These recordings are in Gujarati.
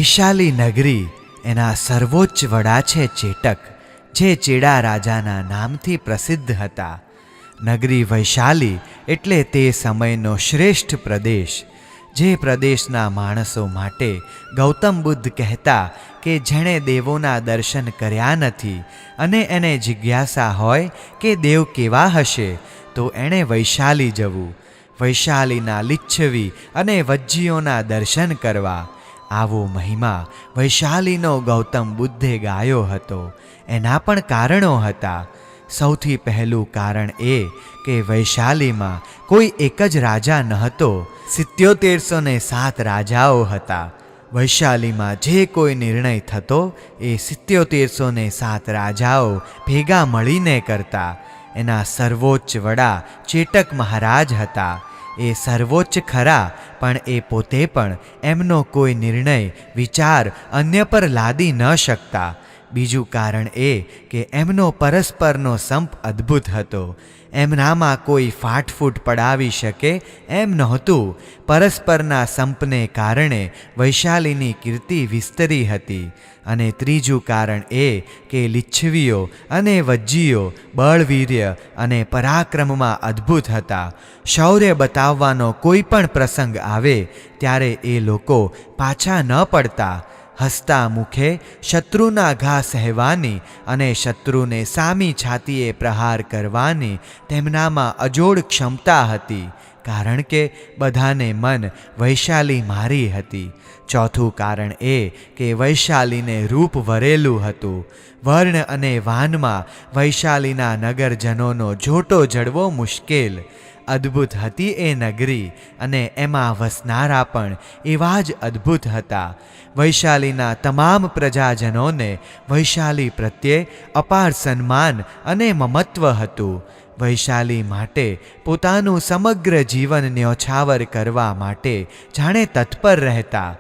વૈશાલી નગરી એના સર્વોચ્ચ વડા છે ચેટક, જે ચેડા રાજાના નામથી પ્રસિદ્ધ હતા. નગરી વૈશાલી એટલે તે સમયનો શ્રેષ્ઠ પ્રદેશ. જે પ્રદેશના માણસો માટે ગૌતમ બુદ્ધ કહેતા કે જેણે દેવોના દર્શન કર્યા નથી અને એને જિજ્ઞાસા હોય કે દેવ કેવા હશે તો એણે વૈશાલી જવું, વૈશાલીના લીચ્છવી અને વજ્જીઓના દર્શન કરવા. આવો મહિમા વૈશાલીનો ગૌતમ બુદ્ધે ગાયો હતો. એના પણ કારણો હતા. સૌથી પહેલું કારણ એ કે વૈશાલીમાં કોઈ એક જ રાજા ન હતો, 7707 રાજાઓ હતા. વૈશાલીમાં જે કોઈ નિર્ણય થતો એ 7707 રાજાઓ ભેગા મળીને કરતા. એના સર્વોચ્ચ વડા ચેટક મહારાજ હતા. એ સર્વોચ્ચ ખરા, પણ એ પોતે પણ એમનો કોઈ નિર્ણય વિચાર અન્ય પર લાદી ન શકતા. બીજું કારણ એ કે એમનો પરસ્પરનો સંપ અદ્ભુત હતો. એમનામાં કોઈ ફાટફૂટ પડાવી શકે એમ નહોતું. પરસ્પરના સંપને કારણે વૈશાલીની કીર્તિ વિસ્તરી હતી. અને ત્રીજું કારણ એ કે લીચ્છવીઓ અને વજ્જીઓ બળવીર્ય અને પરાક્રમમાં અદ્ભુત હતા. શૌર્ય બતાવવાનો કોઈ પણ પ્રસંગ આવે ત્યારે એ લોકો પાછા ન પડતા. હસતા મુખે શત્રુના ઘા સહેવાની અને શત્રુને સામી છાતીએ પ્રહાર કરવાની તેમનામાં અજોડ ક્ષમતા હતી, કારણ કે બધાને મન વૈશાલી મારી હતી. ચોથું કારણ એ કે વૈશાલીને રૂપ વરેલું હતું. વર્ણ અને વાનમાં વૈશાલીના નગરજનોનો જોટો જડવો મુશ્કેલ. અદ્ભુત હતી એ નગરી અને એમાં વસનારા પણ એવા જ અદ્ભુત હતા. વૈશાલીના તમામ પ્રજાજનોને વૈશાલી પ્રત્યે અપાર સન્માન અને મમત્વ હતું. વૈશાલી માટે પોતાનું સમગ્ર જીવન ન્યોછાવર કરવા માટે જાણે તત્પર રહેતા.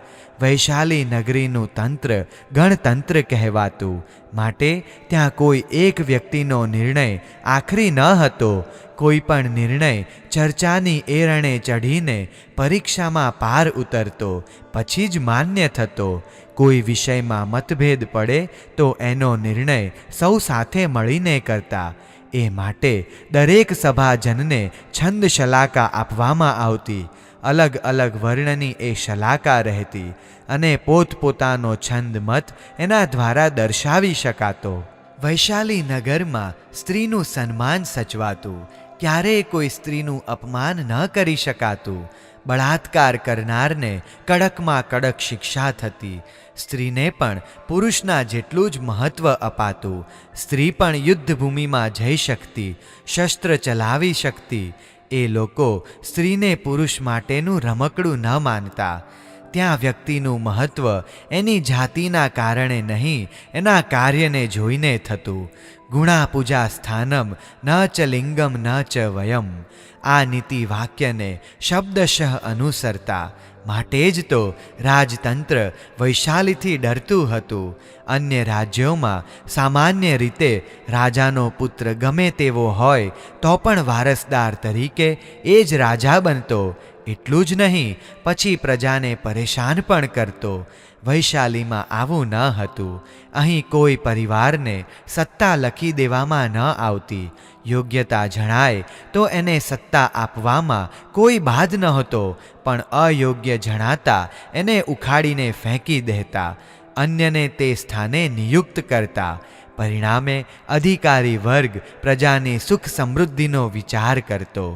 વૈશાલી નગરીનું તંત્ર ગણતંત્ર કહેવાતું, માટે ત્યાં કોઈ એક વ્યક્તિનો નિર્ણય આખરી ન હતો. કોઈ પણ નિર્ણય ચર્ચાની એરણે ચઢીને પરીક્ષામાં પાર ઉતરતો, પછી જ માન્ય થતો. કોઈ વિષયમાં મતભેદ પડે તો એનો નિર્ણય સૌ સાથે મળીને કરતા. એ માટે દરેક સભાજનને છંદ શલાકા આપવામાં આવતી. અલગ અલગ વર્ણની એ શલાકા રહેતી અને પોતપોતાનો છંદ મત એના દ્વારા દર્શાવી શકાતો. વૈશાલી નગરમાં સ્ત્રીનું સન્માન સચવાતું. ક્યારેય કોઈ સ્ત્રીનું અપમાન ન કરી શકાતું. બળાત્કાર કરનારને કડકમાં કડક શિક્ષા થતી. સ્ત્રીને પણ પુરુષના જેટલું જ મહત્વ અપાતું. સ્ત્રી પણ યુદ્ધભૂમિમાં જઈ શકતી, શસ્ત્ર ચલાવી શકતી. એ લોકો સ્ત્રીને પુરુષ માટેનું રમકડું ન માનતા. ત્યાં વ્યક્તિનું મહત્વ એની જાતિના કારણે નહીં, એના કાર્યને જોઈને થતું. ગુણા પૂજા સ્થાનમ ન ચ લિંગમ ન ચ વયમ. આ નીતિ વાક્યને શબ્દશઃ અનુસરતા. માટે જ તો રાજતંત્ર વૈશાલીથી ડરતું હતું. અન્ય રાજ્યોમાં સામાન્ય રીતે રાજાનો પુત્ર ગમે તેવો હોય તો પણ વારસદાર તરીકે એ જ રાજા બનતો. એટલું જ નહીં, પછી પ્રજાને પરેશાન પણ કરતો. વૈશાલીમાં આવું ન હતું. અહીં કોઈ પરિવારને સત્તા લખી દેવામાં ન આવતી. યોગ્યતા જણાય તો એને સત્તા આપવામાં કોઈ બાદ નહોતો, પણ અયોગ્ય જણાતા એને ઉખાડીને ફેંકી દેતા. અન્યને તે સ્થાને નિયુક્ત કરતા. પરિણામે અધિકારી વર્ગ પ્રજાની સુખ સમૃદ્ધિનો વિચાર કરતો.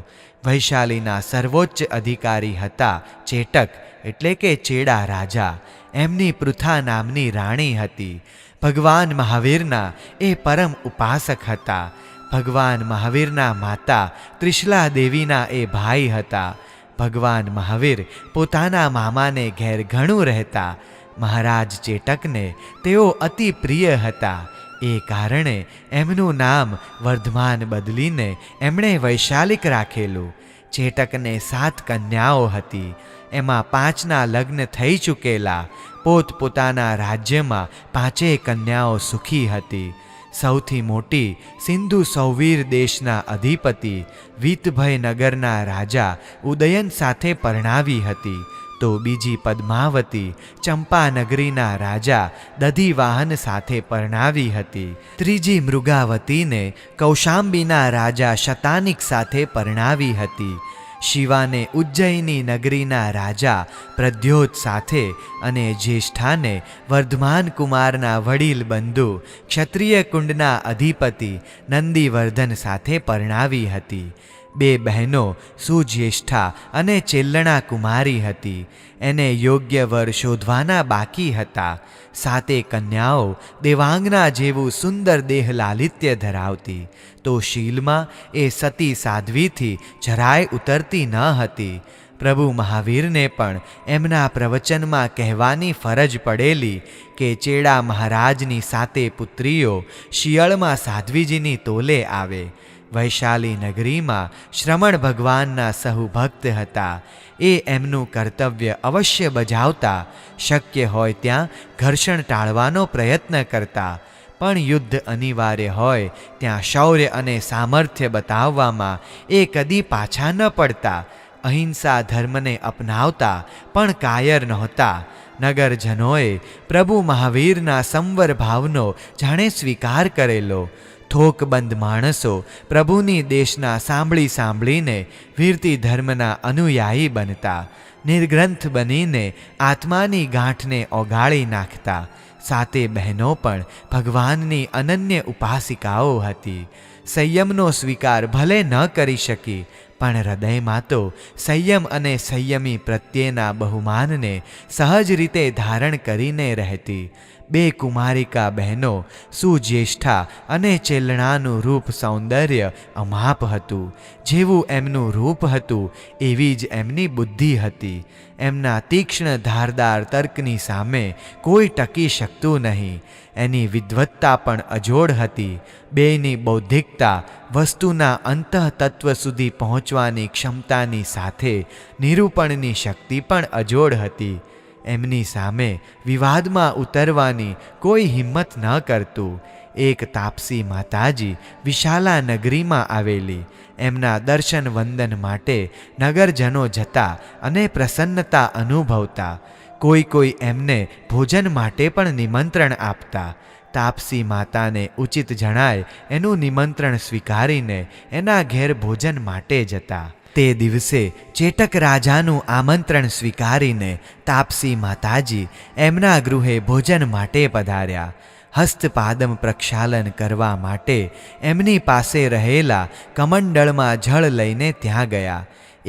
વૈશાલીના સર્વોચ્ચ અધિકારી હતા ચેટક, એટલે કે ચેડા રાજા. એમની પૃથા નામની રાણી હતી. ભગવાન મહાવીરના એ પરમ ઉપાસક હતા. ભગવાન મહાવીરના માતા ત્રિશલા દેવીના એ ભાઈ હતા. ભગવાન મહાવીર પોતાના મામાને ઘેર ઘણું રહેતા. મહારાજ ચેટકને તેઓ અતિ પ્રિય હતા. એ કારણે એમનું નામ વર્ધમાન બદલીને એમણે વૈશાલિક રાખેલું. ચેટકને 7 કન્યાઓ હતી. એમાં 5ના લગ્ન થઈ ચૂકેલા. પોતપોતાના રાજ્યમાં 5 કન્યાઓ સુખી હતી. સૌથી મોટી સિંધુ સૌવીર દેશના અધિપતિ વીતભય નગરના રાજા ઉદયન સાથે પરણાવી હતી, તો બીજી પદ્માવતી ચંપાનગરીના રાજા દધિવાહન સાથે પરણાવી હતી. ત્રીજી મૃગાવતીને કૌશાંબીના રાજા શતાનિક સાથે પરણાવી હતી. શિવાને ઉજ્જૈની નગરીના રાજા પ્રદ્યોત સાથે અને જ્યેષ્ઠાને વર્ધમાન કુમારના વડીલ બંધુ ક્ષત્રિય કુંડના અધિપતિ નંદીવર્ધન સાથે પરણાવી હતી. બે બહેનો સુજ્યેષ્ઠા અને ચેલ્લણા કુમારી હતી. એને યોગ્ય વર શોધવાના બાકી હતા. સાતે કન્યાઓ દેવાંગના જેવું સુંદર દેહ લાલિત્ય ધરાવતી, તો શીલમાં એ સતી સાધ્વીથી જરાય ઉતરતી ન હતી. પ્રભુ મહાવીરને પણ એમના પ્રવચનમાં કહેવાની ફરજ પડેલી કે ચેડા મહારાજની સાતે પુત્રીઓ શિયળમાં સાધ્વીજીની તોલે આવે. વૈશાલી નગરીમાં શ્રમણ ભગવાનના સહુ ભક્ત હતા. એ એમનું કર્તવ્ય અવશ્ય બજાવતા, શક્ય હોય ત્યાં ઘર્ષણ ટાળવાનો પ્રયત્ન કરતા, પણ યુદ્ધ અનિવાર્ય હોય ત્યાં શૌર્ય અને સામર્થ્ય બતાવવામાં એ કદી પાછા ન પડતા. અહિંસા ધર્મને અપનાવતા પણ કાયર નહોતા. નગરજનોએ પ્રભુ મહાવીરના સંવર ભાવનો જાણે સ્વીકાર કરેલો. થોકબંધ માણસો પ્રભુની દેશના સાંભળી સાંભળીને વીરતી ધર્મના અનુયાયી બનતા. નિર્ગ્રંથ બનીને આત્માની ગાંઠને ઓગાળી નાખતા. સાતે બહેનો પણ ભગવાનની અનન્ય ઉપાસિકાઓ હતી. સંયમનો સ્વીકાર ભલે ન કરી શકી, પણ હૃદયમાં તો સંયમ અને સંયમી પ્રત્યેના બહુમાનને સહજ રીતે ધારણ કરીને રહેતી. બે કુમારિકા બહેનો સુજ્યેષ્ઠા અને ચેલ્લણાનું રૂપ સૌંદર્ય અમાપ હતું. જેવું એમનું રૂપ હતું એવી જ એમની બુદ્ધિ હતી. એમના તીક્ષ્ણ ધારદાર તર્કની સામે કોઈ ટકી શકતું નહીં. એની વિદ્વત્તા પણ અજોડ હતી. બેયની બૌદ્ધિકતા વસ્તુના અંતઃતત્વ સુધી પહોંચવાની ક્ષમતાની સાથે નિરૂપણની શક્તિ પણ અજોડ હતી. એમની સામે વિવાદમાં ઉતરવાની કોઈ હિંમત ન કરતું. એક તાપસી માતાજી વિશાલા નગરીમાં આવેલી. એમના દર્શન વંદન માટે નગરજનો જતા અને પ્રસન્નતા અનુભવતા. કોઈ એમને ભોજન માટે પણ નિમંત્રણ આપતા. તાપસી માતાને ઉચિત જણાય એનું નિમંત્રણ સ્વીકારીને એના ઘેર ભોજન માટે જતા. તે દિવસે ચેટક રાજાનું આમંત્રણ સ્વીકારીને તાપસી માતાજી એમના ગૃહે ભોજન માટે પધાર્યા. હસ્તપાદમ પ્રક્ષાલન કરવા માટે એમની પાસે રહેલા કમંડળમાં જળ લઈને ત્યાં ગયા.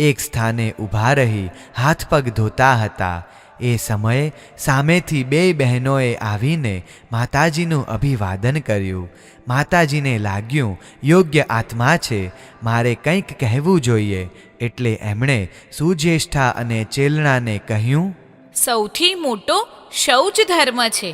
એક સ્થાને ઊભા રહી હાથ પગ ધોતા હતા. એ સમયે સામેથી બે બહેનોએ આવીને માતાજીનું અભિવાદન કર્યું. માતાજીને લાગ્યું યોગ્ય આત્મા છે, મારે કંઈક કહેવું જોઈએ. એટલે એમણે સુજ્યેષ્ઠા અને ચેલણાને કહ્યું, સૌથી મોટો શૌચ ધર્મ છે.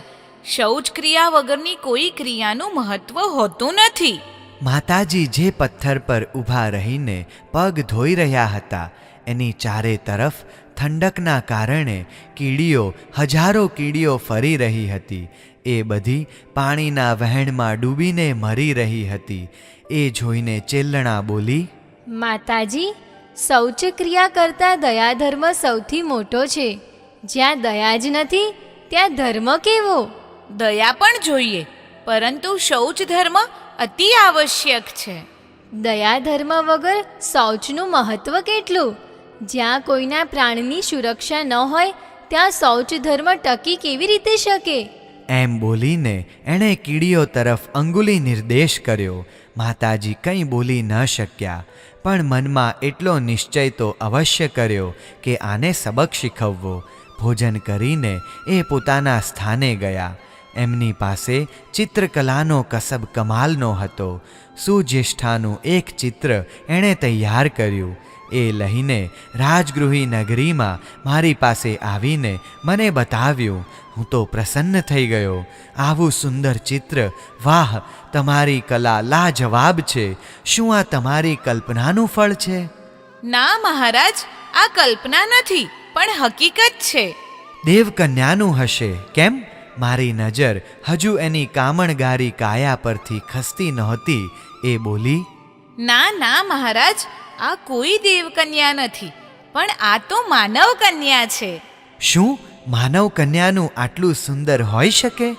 શૌચ ક્રિયા વગરની કોઈ ક્રિયાનું મહત્વ હોતું નથી. માતાજી જે પથ્થર પર ઊભા રહીને પગ ધોઈ રહ્યા હતા એની ચારે તરફ ઠંડકના કારણે કીડીઓ, હજારો કીડીઓ ફરી રહી હતી. એ બધી પાણીના વહેણમાં ડૂબીને મરી રહી હતી. એ જોઈને ચેલ્લણા બોલી, માતાજી, શૌચક્રિયા કરતાં દયાધર્મ સૌથી મોટો છે. જ્યાં દયા જ નથી ત્યાં ધર્મ કેવો? દયા પણ જોઈએ, પરંતુ શૌચ ધર્મ અતિ આવશ્યક છે. દયા ધર્મ વગર શૌચનું મહત્વ કેટલું? જ્યાં કોઈના પ્રાણની સુરક્ષા ન હોય ત્યાં શૌચ ધર્મ ટકી કેવી રીતે શકે? એમ બોલીને એણે કીડીઓ તરફ અંગુલી નિર્દેશ કર્યો. માતાજી કંઈ બોલી ન શક્યા, પણ મનમાં એટલો નિશ્ચય તો અવશ્ય કર્યો કે આને સબક શીખવવો. ભોજન કરીને એ પોતાના સ્થાને ગયા. એમની પાસે ચિત્રકલાનો કસબ કમાલનો હતો. સુજ્યેષ્ઠાનું એક ચિત્ર એણે તૈયાર કર્યું. એ લઈને રાજગૃહી નગરીમાં મારી પાસે આવીને મને બતાવ્યું. હું તો પ્રસન્ન થઈ ગયો. આવું સુંદર ચિત્ર, વાહ! તમારી કલા લાજવાબ છે. શું આ તમારી કલ્પનાનું ફળ છે? ના મહારાજ, આ કલ્પના નથી, પણ હકીકત છે. દેવકન્યાનું હશે. કેમ? મારી નજર હજુ એની કામણગારી કાયા પરથી ખસતી નહોતી એ બોલી, ના ના મહારાજ, આ કોઈ દેવકન્યા નથી, પણ આ તો માનવ કન્યા છે. શું માનવ કન્યાનું આટલું સુંદર હોઈ શકે?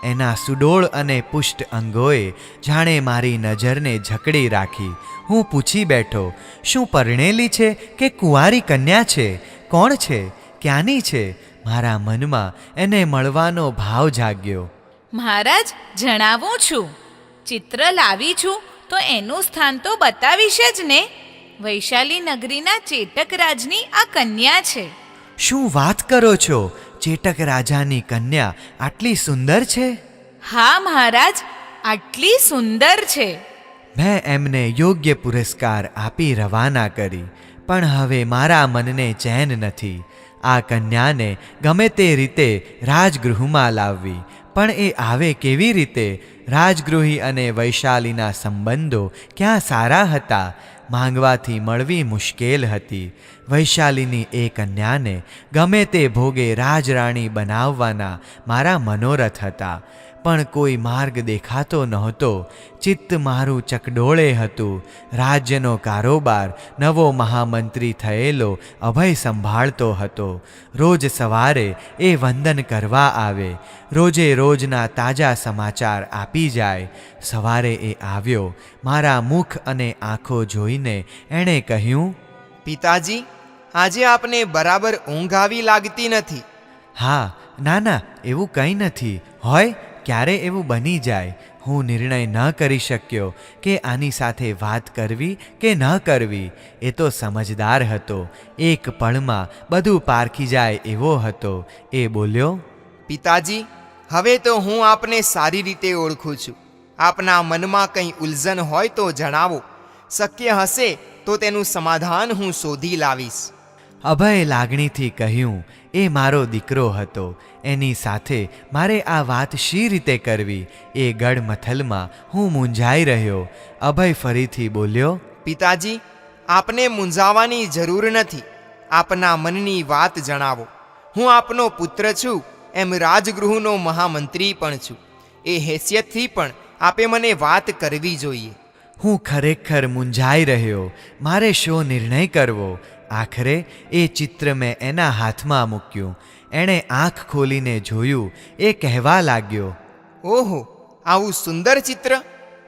એના સુડોળ અને પુષ્ટ અંગોએ જાણે મારી નજરને જકડી રાખી. હું પૂછી બેઠો, શું પરણેલી છે કે કુંવારી કન્યા છે? કોણ છે? ક્યાંની છે? મારા મનમાં એને મળવાનો ભાવ જાગ્યો. મહારાજ, જણાવું છું. ચિત્ર લાવી છું તો એનું સ્થાન તો બતાવીશ જ ને. વૈશાલી નગરીના ચેટક રાજની આ કન્યા છે. શું વાત કરો છો? ચેટક રાજાની કન્યા આટલી સુંદર છે? હા મહારાજ, આટલી સુંદર છે. મેં એમને યોગ્ય પુરસ્કાર આપી રવાના કરી, પણ હવે મારા મનને ચેન નથી. આ કન્યાને ગમે તે રીતે રાજગૃહમાં લાવવી, પણ એ આવે કેવી રીતે? રાજગૃહી અને વૈશાલીના સંબંધો ક્યાં સારા હતા? માંગવાથી મળવી મુશ્કેલ હતી. વૈશાલીની એ કન્યાને ગમે તે ભોગે રાજરાણી બનાવવાના મારા મનોરથ હતા, પણ કોઈ માર્ગ દેખાતો નહોતો. ચિત્ત મારું ચકડોળે હતું. રાજ્યનો કારોબાર નવો મહામંત્રી થયેલો અભય સંભાળતો હતો. રોજ સવારે એ વંદન કરવા આવે, રોજે રોજના તાજા સમાચાર આપી જાય. સવારે એ આવ્યો. મારા મુખ અને આંખો જોઈને એણે કહ્યું, પિતાજી, આજે આપને બરાબર ઊંઘ આવી લાગતી નથી. હા, ના ના, એવું કંઈ નથી. હોય ક્યારે એવું બની જાય. હું નિર્ણય ન કરી શક્યો કે આની સાથે વાત કરવી કે ન કરવી. એ તો સમજદાર હતો. એક પળમાં બધું પારખી જાય એવો હતો. એ બોલ્યો, પિતાજી, હવે તો હું આપને સારી રીતે ઓળખું છું. આપના મનમાં કંઈ ઉલઝન હોય તો જણાવો. શક્ય હશે તો તેનું સમાધાન હું શોધી લાવીશ. અભય લાગણીથી કહ્યું, એ મારો દીકરો હતો. એની સાથે મારે આ વાત શી રીતે કરવી? એ ગડમથલમાં હું મૂંઝાઈ રહ્યો. અભય ફરીથી બોલ્યો, પિતાજી, આપને મૂંઝાવાની જરૂર નથી. આપના મનની વાત જણાવો. હું આપનો પુત્ર છું, એમ રાજગૃહનો મહામંત્રી પણ છું. એ હેસિયતથી પણ આપે મને વાત કરવી જોઈએ. હું ખરેખર મૂંઝાઈ રહ્યો. મારે શો નિર્ણય કરવો? આખરે એ ચિત્ર મેં એના હાથમાં મૂક્યું. એણે આંખ ખોલીને જોયું. એ કહેવા લાગ્યો, ઓહો, આવું સુંદર ચિત્ર!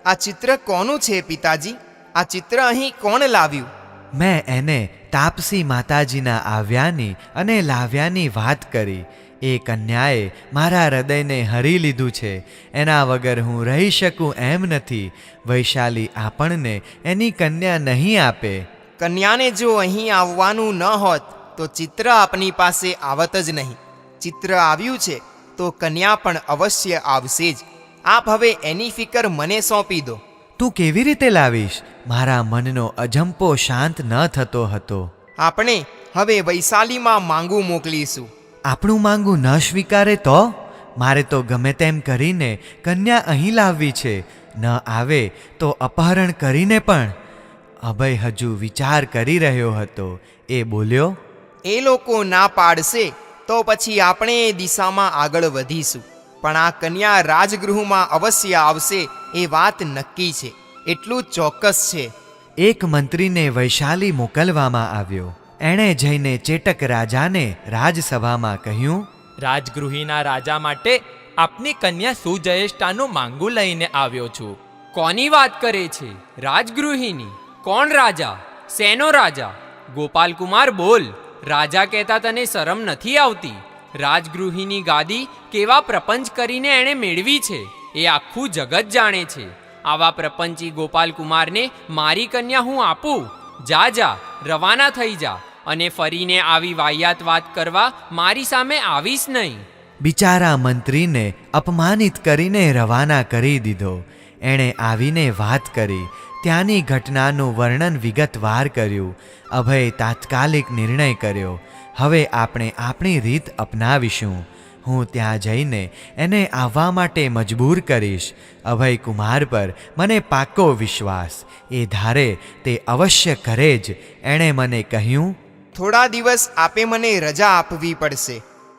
આ ચિત્ર કોનું છે પિતાજી? આ ચિત્ર અહીં કોણ લાવ્યું? મેં એને તાપસી માતાજીના આવ્યાની અને લાવ્યાની વાત કરી. એ કન્યાએ મારા હૃદયને હરી લીધું છે. એના વગર હું રહી શકું એમ નથી. વૈશાલી આપણને એની કન્યા નહીં આપે. કન્યાને જો અહીં આવવાનું ન હોત તો ચિત્ર આપની પાસે આવત જ નહીં. ચિત્ર આવ્યું છે તો કન્યા પણ અવશ્ય આવશે જ. આપ હવે એની ફિકર મને સોંપી દો. તું કેવી રીતે લાવીશ? મારા મનનો અજંપો શાંત ન થતો હતો. આપણે હવે વૈશાલીમાં માંગુ મોકલીશું. આપણું માંગું ન સ્વીકારે તો? મારે તો ગમે તેમ કરીને કન્યા અહીં લાવવી છે. ન આવે તો અપહરણ કરીને પણ. અભય હજુ વિચાર કરી રહ્યો હતો. એ બોલ્યો, એ લોકો ના પાડશે તો પછી આપણે એ દિશામાં આગળ વધીશું. પણ આ કન્યા રાજગૃહમાં અવશ્ય આવશે એ વાત નક્કી છે. એટલું ચોક્કસ છે. એક મંત્રીને વૈશાલી મોકલવામાં આવ્યો. એણે જઈને ચેટક રાજાને રાજસભામાં કહ્યું, રાજગૃહીના રાજા માટે આપની કન્યા સુજયેષ્ઠાનું માંગુ લઈને આવ્યો છું. કોની વાત કરે છે? રાજગૃહીની? કોણ રાજા? શેનો રાજા? ગોપાલકુમાર બોલ. રાજા કહેતા તને શરમ નથી આવતી? રાજગૃહીની ગાદી કેવા પ્રપંચ કરીને એણે મેળવી છે એ આખું જગત જાણે છે. આવા પ્રપંચી ગોપાલકુમારને મારી કન્યા હું આપું? જા જા, રવાના થઈ જા, અને ફરીને આવી વાહિયાત વાત કરવા મારી સામે આવીશ નહીં. બિચારા મંત્રીને અપમાનિત કરીને રવાના કરી દીધો. એણે આવીને વાત કરી. ત્યાંની ઘટનાનું વર્ણન વિગતવાર કર્યું. અભય તાત્કાલિક નિર્ણય કર્યો, હવે આપણે આપણી રીત અપનાવીશું. હું ત્યાં જઈને એને આવવા માટે મજબૂર કરીશ. અભય કુમાર પર મને પાક્કો વિશ્વાસ. એ ધારે તે અવશ્ય કરે જ. એણે મને કહ્યું, થોડા દિવસ આપે મને રજા આપવી પડશે.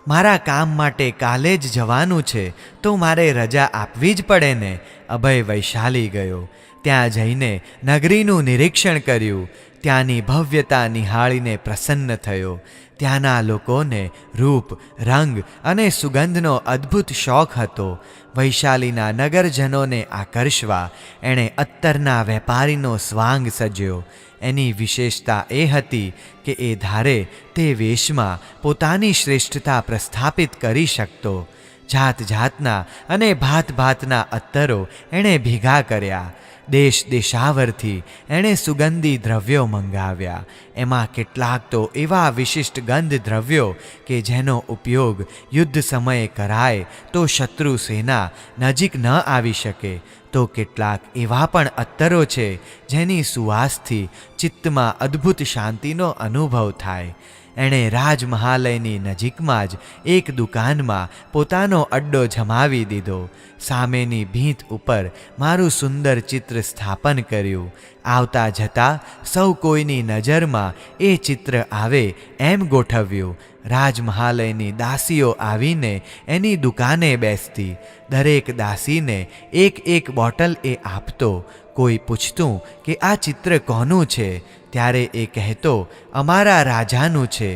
મારા કામ માટે કાલે જ જવાનું છે, તો મારે રજા આપવી જ પડે ને. અભય વૈશાલી ગયો. ત્યાં જઈને નગરીનું નિરીક્ષણ કર્યું. ત્યાંની ભવ્યતા નિહાળીને પ્રસન્ન થયો. ત્યાંના લોકોને રૂપ, રંગ અને સુગંધનો અદ્ભુત શોખ હતો. વૈશાલીના નગરજનોને આકર્ષવા એણે અત્તરના વેપારીનો સ્વાંગ સજ્યો. એની વિશેષતા એ હતી કે એ ધારે તે વેશમાં પોતાની શ્રેષ્ઠતા પ્રસ્થાપિત કરી શકતો. જાત જાતના અને ભાત ભાતના અત્તરો એણે ભેગા કર્યા. દેશ દેશાવરથી એણે સુગંધી દ્રવ્યો મંગાવ્યા. એમાં કેટલાક તો એવા વિશિષ્ટ ગંધ દ્રવ્યો કે જેનો ઉપયોગ યુદ્ધ સમયે કરાય તો શત્રુ સેના નજીક ન આવી શકે, તો કેટલાક એવા પણ અત્તરો છે જેની સુવાસથી ચિત્તમાં અદ્ભુત શાંતિનો અનુભવ થાય. એણે રાજમહાલયની નજીકમાં જ એક દુકાનમાં પોતાનો અડ્ડો જમાવી દીધો. સામેની ભીંત ઉપર મારું સુંદર ચિત્ર સ્થાપન કર્યું. આવતા જતાં સૌ કોઈની નજરમાં એ ચિત્ર આવે એમ ગોઠવ્યું. રાજમહાલયની દાસીઓ આવીને એની દુકાને બેસતી. દરેક દાસીને એક એક બોટલ એ આપતો. કોઈ પૂછતું કે આ ચિત્ર કોનું છે, ત્યારે એ કહેતો અમારા રાજાનું છે.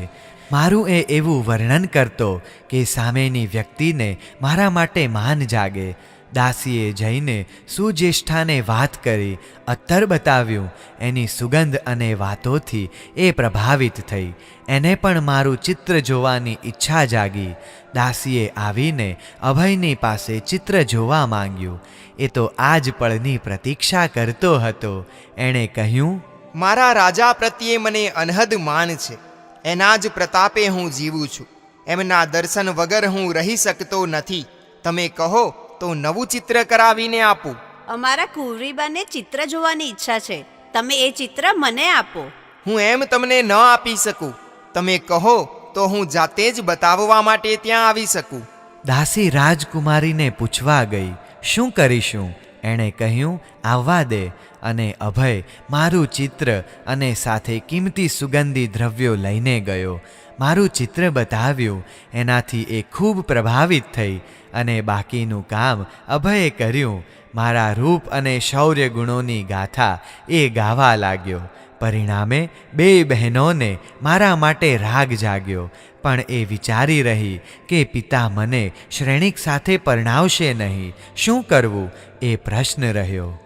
મારું એ એવું વર્ણન કરતો કે સામેની વ્યક્તિને મારા માટે માન જાગે. દાસીએ જઈને સુજ્યેષ્ઠાને વાત કરી, અત્તર બતાવ્યું. એની સુગંધ અને વાતોથી એ પ્રભાવિત થઈ. એને પણ મારું ચિત્ર જોવાની ઈચ્છા જાગી. દાસીએ આવીને અભયની પાસે ચિત્ર જોવા માંગ્યું. એ તો આ જ પળની પ્રતીક્ષા કરતો હતો. એણે કહ્યું, મારા રાજા પ્રત્યે મને અનહદ માન છે. એના જ પ્રતાપે હું જીવું છું. એમના દર્શન વગર હું રહી શકતો નથી. તમે કહો તો નવું ચિત્ર કરાવીને આપું. અમારા કુંવરીબાને ચિત્ર જોવાની ઈચ્છા છે. તમે એ ચિત્ર મને આપો. હું એમ તમને ન આપી શકું. તમે કહો તો હું જાતે જ બતાવવા માટે ત્યાં આવી શકું. દાસી રાજકુમારીને પૂછવા ગઈ, શું કરીશું? એણે કહ્યું, આવવા દે. અને અભય મારું ચિત્ર અને સાથે કિંમતી સુગંધી દ્રવ્યો લઈને ગયો. મારું ચિત્ર બતાવ્યું. એનાથી એ ખૂબ પ્રભાવિત થઈ અને બાકીનું કામ અભયે કર્યું. મારા રૂપ અને શૌર્ય ગુણોની ગાથા એ ગાવા લાગ્યો. પરિણામે બે બહેનોને મારા માટે રાગ જાગ્યો. પણ એ વિચારી રહી કે પિતા મને શ્રેણિક સાથે પરણાવશે નહીં. શું કરવું એ પ્રશ્ન રહ્યો.